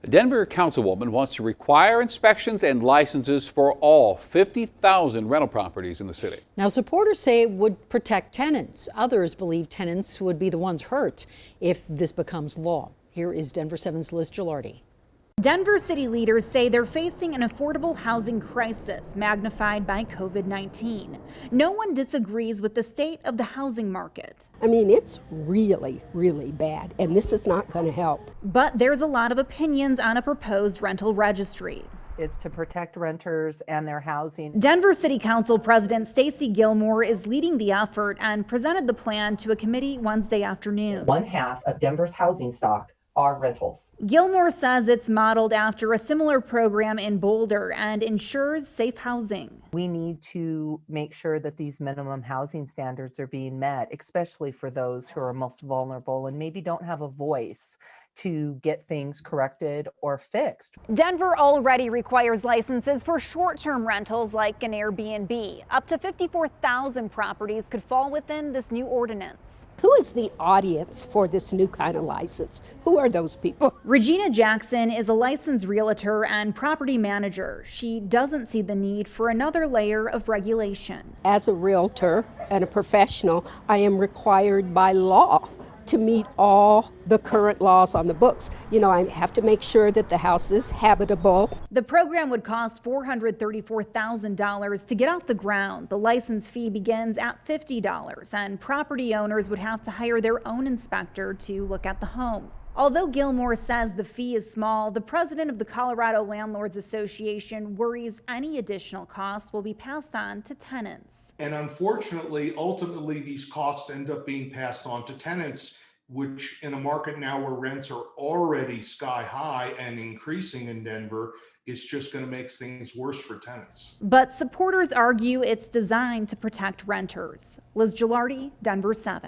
A Denver councilwoman wants to require inspections and licenses for all 50,000 rental properties in the city. Now, supporters say it would protect tenants. Others believe tenants would be the ones hurt if this becomes law. Here is Denver 7's Liz Gilardi. Denver city leaders say they're facing an affordable housing crisis magnified by COVID-19. No one disagrees with the state of the housing market. I mean, it's really, really bad, and this is not going to help. But there's a lot of opinions on a proposed rental registry. It's to protect renters and their housing. Denver City Council President Stacey Gilmore is leading the effort and presented the plan to a committee Wednesday afternoon. 1/2 of Denver's housing stock are rentals. Gilmore says it's modeled after a similar program in Boulder and ensures safe housing. We need to make sure that these minimum housing standards are being met, especially for those who are most vulnerable and maybe don't have a voice to get things corrected or fixed. Denver already requires licenses for short-term rentals like an Airbnb. Up to 54,000 properties could fall within this new ordinance. Who is the audience for this new kind of license? Who are those people? Regina Jackson is a licensed realtor and property manager. She doesn't see the need for another layer of regulation. As a realtor and a professional, I am required by law to meet all the current laws on the books. You know, I have to make sure that the house is habitable. The program would cost $434,000 to get off the ground. The license fee begins at $50, and property owners would have to hire their own inspector to look at the home. Although Gilmore says the fee is small, the president of the Colorado Landlords Association worries any additional costs will be passed on to tenants. And unfortunately, ultimately, these costs end up being passed on to tenants, which in a market now where rents are already sky high and increasing in Denver, is just going to make things worse for tenants. But supporters argue it's designed to protect renters. Liz Gilardi, Denver 7.